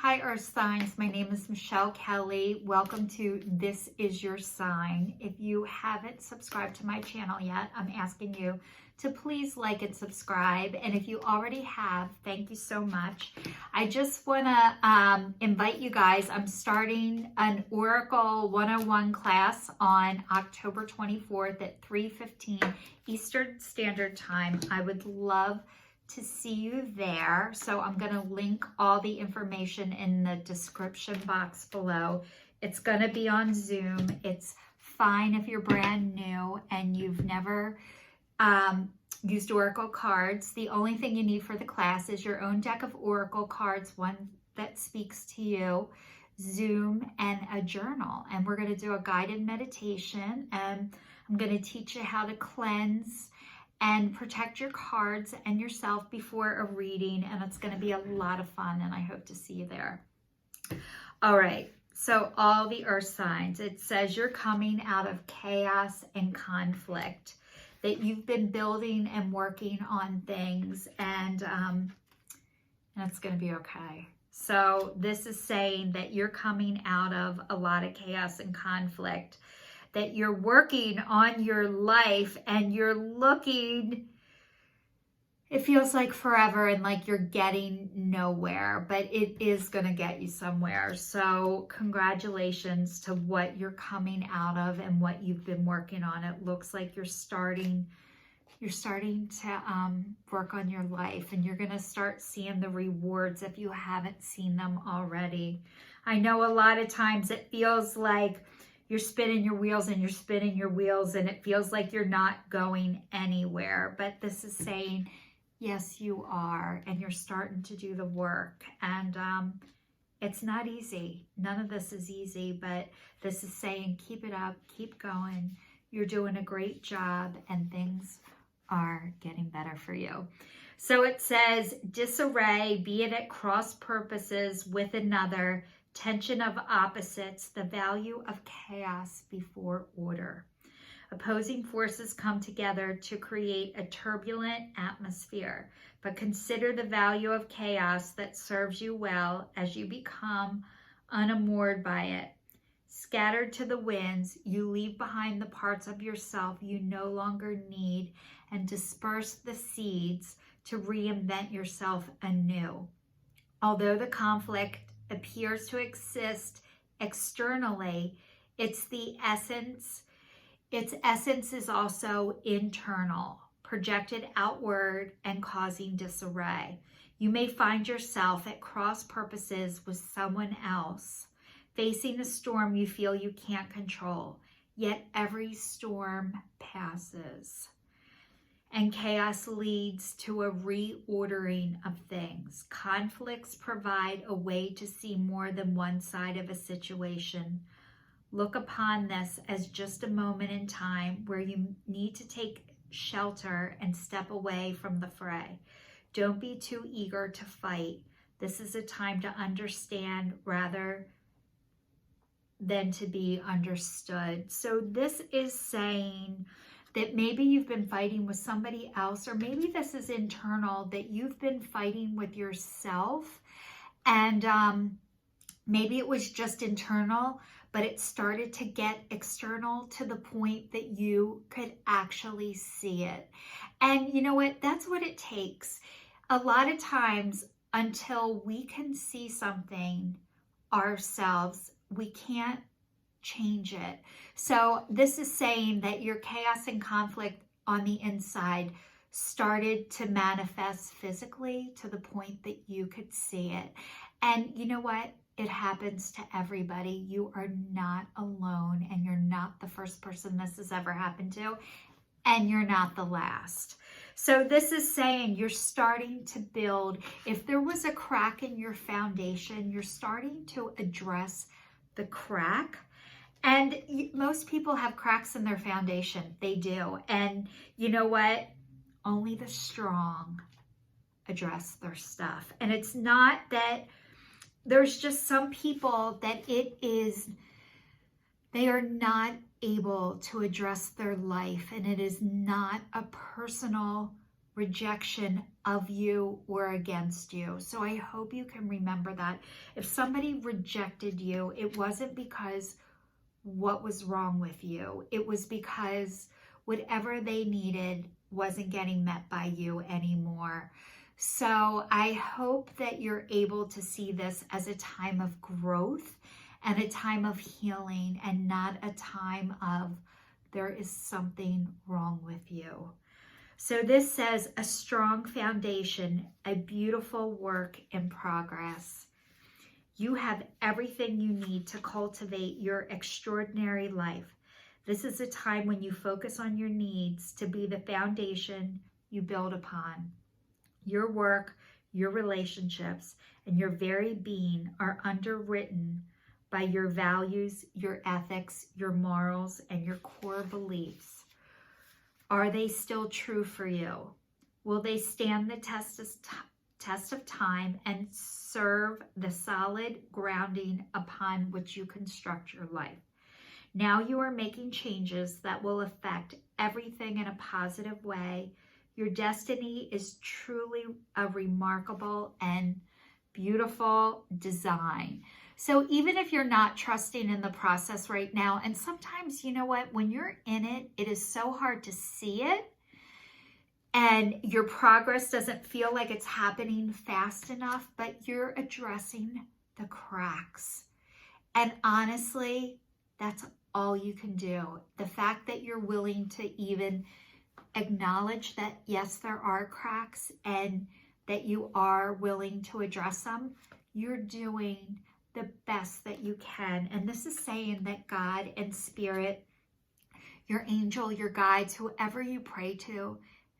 Hi, Earth Signs. My name is Michelle Kelly. Welcome to This Is Your Sign. If you haven't subscribed to my channel yet, I'm asking you to please like and subscribe. And if you already have, thank you so much. I just want to invite you guys. I'm starting an Oracle 101 class on October 24th at 3:15 Eastern Standard Time. I would love to see you there. So I'm going to link all the information in the description box below. It's going to be on Zoom. It's fine if you're brand new and you've never used Oracle cards. The only thing you need for the class is your own deck of Oracle cards, one that speaks to you, Zoom, and a journal. And we're going to do a guided meditation, and I'm going to teach you how to cleanse and protect your cards and yourself before a reading, and it's going to be a lot of fun, and I hope to see you there. All right, so all the earth signs, it says you're coming out of chaos and conflict, that you've been building and working on things, and it's going to be okay. So this is saying that you're coming out of a lot of chaos and conflict, that you're working on your life and you're looking, it feels like forever and like you're getting nowhere, but it is going to get you somewhere. So congratulations to what you're coming out of and what you've been working on. It looks like you're starting to work on your life, and you're going to start seeing the rewards if you haven't seen them already. I know a lot of times it feels like you're spinning your wheels and you're spinning your wheels and it feels like you're not going anywhere. But this is saying, yes, you are, and you're starting to do the work. And it's not easy. None of this is easy, but this is saying, keep it up, keep going. You're doing a great job and things are getting better for you. So it says, disarray, be it at cross purposes with another, tension of opposites, the value of chaos before order. Opposing forces come together to create a turbulent atmosphere, but consider the value of chaos that serves you well as you become unmoored by it. Scattered to the winds, you leave behind the parts of yourself you no longer need and disperse the seeds to reinvent yourself anew. Although the conflict appears to exist externally, its essence is also internal, projected outward and causing disarray. You may find yourself at cross purposes with someone else, facing a storm you feel you can't control, yet every storm passes. And chaos leads to a reordering of things. Conflicts provide a way to see more than one side of a situation. Look upon this as just a moment in time where you need to take shelter and step away from the fray. Don't be too eager to fight. This is a time to understand rather than to be understood. So this is saying that maybe you've been fighting with somebody else, or maybe this is internal, that you've been fighting with yourself, and maybe it was just internal, but it started to get external to the point that you could actually see it. And you know what? That's what it takes. A lot of times, until we can see something ourselves, we can't change it. So this is saying that your chaos and conflict on the inside started to manifest physically to the point that you could see it. And you know what? It happens to everybody. You are not alone, and you're not the first person this has ever happened to, and you're not the last. So this is saying you're starting to build. If there was a crack in your foundation, you're starting to address the crack. And most people have cracks in their foundation. They do. And you know what? Only the strong address their stuff. And it's not that there's just some people that they are not able to address their life, and it is not a personal rejection of you or against you. So I hope you can remember that. If somebody rejected you, it wasn't because what was wrong with you. It was because whatever they needed wasn't getting met by you anymore. So I hope that you're able to see this as a time of growth and a time of healing, and not a time of there is something wrong with you. So this says a strong foundation, a beautiful work in progress. You have everything you need to cultivate your extraordinary life. This is a time when you focus on your needs to be the foundation you build upon. Your work, your relationships, and your very being are underwritten by your values, your ethics, your morals, and your core beliefs. Are they still true for you? Will they stand the test of time and serve the solid grounding upon which you construct your life? Now you are making changes that will affect everything in a positive way. Your destiny is truly a remarkable and beautiful design. So even if you're not trusting in the process right now, and sometimes, you know what, when you're in it, it is so hard to see it, and your progress doesn't feel like it's happening fast enough, but you're addressing the cracks. And honestly, that's all you can do. The fact that you're willing to even acknowledge that, yes, there are cracks, and that you are willing to address them, you're doing the best that you can. And this is saying that God and Spirit, your angel, your guides, whoever you pray to,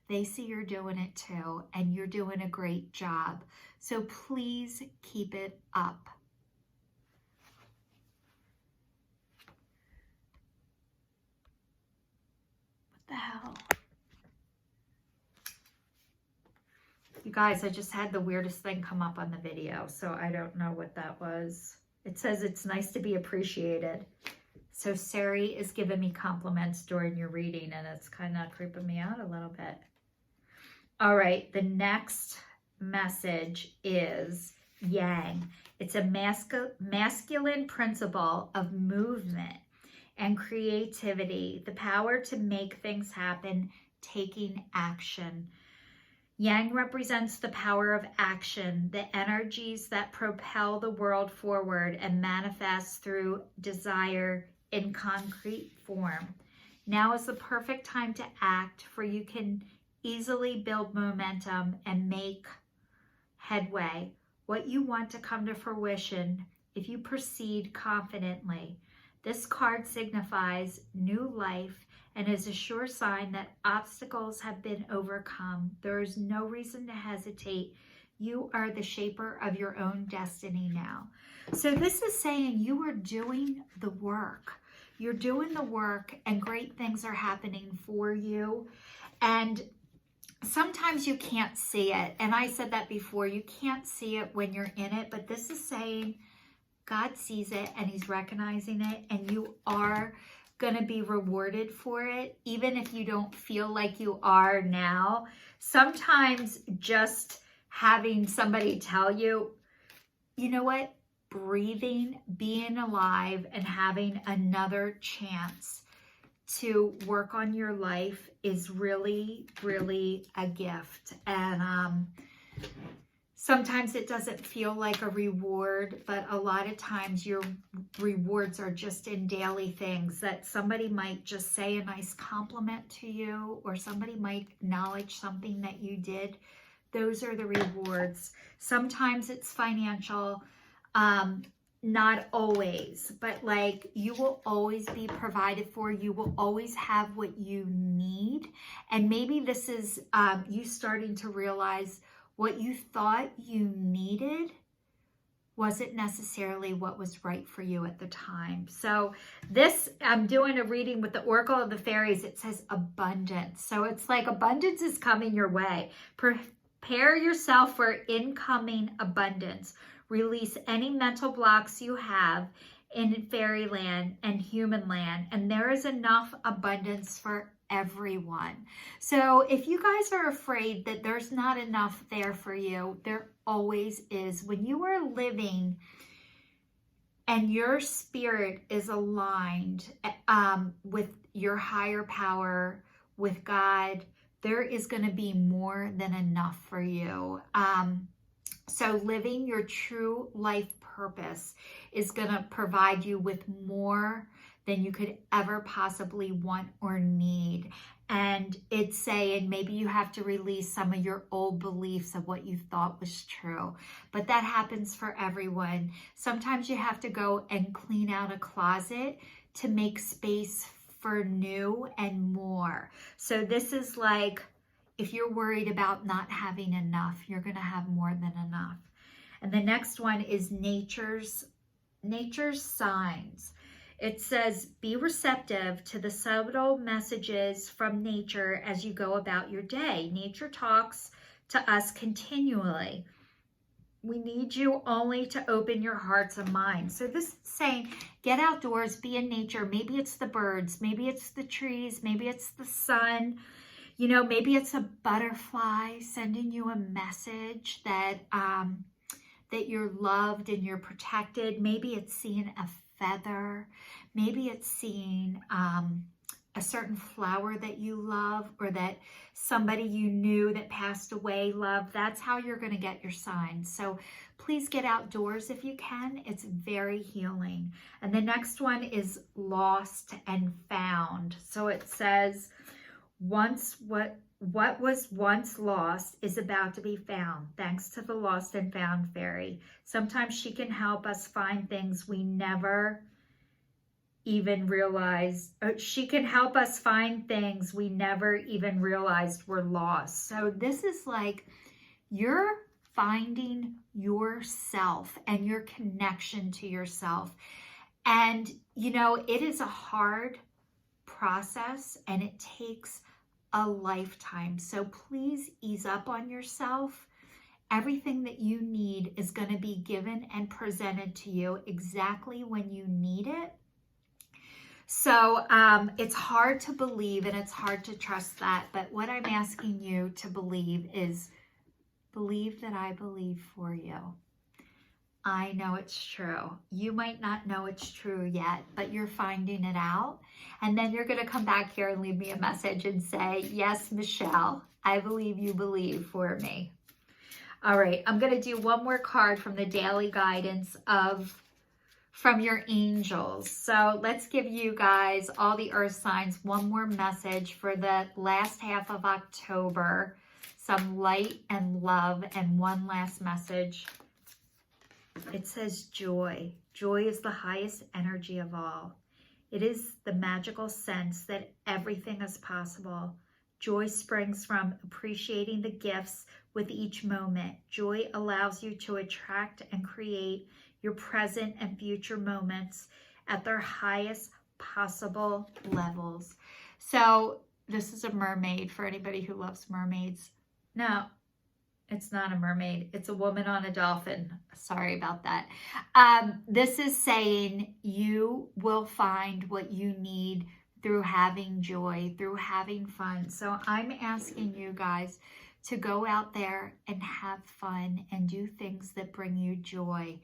they see you're doing it too, and you're doing a great job. So please keep it up. What the hell? You guys, I just had the weirdest thing come up on the video, so I don't know what that was. It says it's nice to be appreciated. So Sari is giving me compliments during your reading, and it's kind of creeping me out a little bit. All right, the next message is Yang. It's a masculine principle of movement and creativity, the power to make things happen, taking action. Yang represents the power of action, the energies that propel the world forward and manifest through desire in concrete form. Now is the perfect time to act, for you can easily build momentum and make headway. What you want to come to fruition if you proceed confidently. This card signifies new life and is a sure sign that obstacles have been overcome. There is no reason to hesitate. You are the shaper of your own destiny now. So this is saying you are doing the work. You're doing the work, and great things are happening for you. And sometimes you can't see it. And I said that before. You can't see it when you're in it. But this is saying God sees it, and He's recognizing it, and you are going to be rewarded for it, even if you don't feel like you are now. Sometimes just having somebody tell you, you know what, breathing, being alive, and having another chance to work on your life is really, really a gift. And sometimes it doesn't feel like a reward, but a lot of times your rewards are just in daily things, that somebody might just say a nice compliment to you, or somebody might acknowledge something that you did. Those are the rewards. Sometimes it's financial, not always, but like you will always be provided for. You will always have what you need. And maybe this is you starting to realize what you thought you needed wasn't necessarily what was right for you at the time. So this, I'm doing a reading with the Oracle of the Fairies. It says abundance. So it's like abundance is coming your way. Prepare yourself for incoming abundance. Release any mental blocks you have in fairyland and human land. And there is enough abundance for everyone. So if you guys are afraid that there's not enough there for you, there always is. When you are living and your spirit is aligned with your higher power, with God, there is going to be more than enough for you. So living your true life purpose is going to provide you with more than you could ever possibly want or need. And it's saying maybe you have to release some of your old beliefs of what you thought was true. But that happens for everyone. Sometimes you have to go and clean out a closet to make space for new and more. So this is like, if you're worried about not having enough, you're going to have more than enough. And the next one is nature's signs. It says, be receptive to the subtle messages from nature as you go about your day. Nature talks to us continually. We need you only to open your hearts and minds. So this is saying, get outdoors, be in nature. Maybe it's the birds, maybe it's the trees, maybe it's the sun. You know, maybe it's a butterfly sending you a message that that you're loved and you're protected. Maybe it's seeing a feather. Maybe it's seeing a certain flower that you love, or that somebody you knew that passed away loved. That's how you're going to get your signs. So please get outdoors if you can. It's very healing. And the next one is lost and found. So it says, what was once lost is about to be found, thanks to the lost and found fairy. Sometimes she can help us find things we never even realized. She can help us find things we never even realized were lost. So this is like you're finding yourself and your connection to yourself. And, you know, it is a hard process and it takes a lifetime. So please ease up on yourself. Everything that you need is going to be given and presented to you exactly when you need it. So it's hard to believe and it's hard to trust that. But what I'm asking you to believe is, believe that I believe for you. I know it's true. You might not know it's true yet, but you're finding it out. And then you're going to come back here and leave me a message and say, yes, Michelle, I believe you believe for me. All right, I'm going to do one more card from the daily guidance from your angels. So let's give you guys, all the earth signs, one more message for the last half of October. Some light and love, and one last message. It says joy. Joy is the highest energy of all. It is the magical sense that everything is possible. Joy springs from appreciating the gifts with each moment. Joy allows you to attract and create your present and future moments at their highest possible levels. So this is a mermaid for anybody who loves mermaids. No, it's not a mermaid. It's a woman on a dolphin. Sorry about that. This is saying you will find what you need through having joy, through having fun. So I'm asking you guys to go out there and have fun and do things that bring you joy.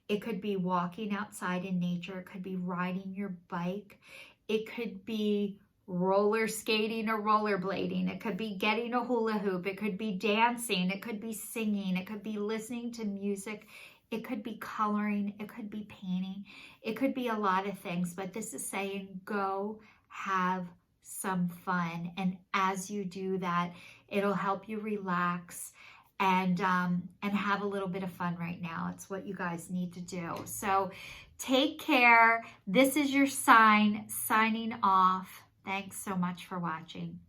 It could be walking outside in nature. It could be riding your bike. It could be roller skating or rollerblading. It could be getting a hula hoop. It could be dancing. It could be singing. It could be listening to music. It could be coloring. It could be painting. It could be a lot of things, but this is saying go have some fun. And as you do that, it'll help you relax and have a little bit of fun right now. It's what you guys need to do. So take care. This is your sign signing off. Thanks so much for watching.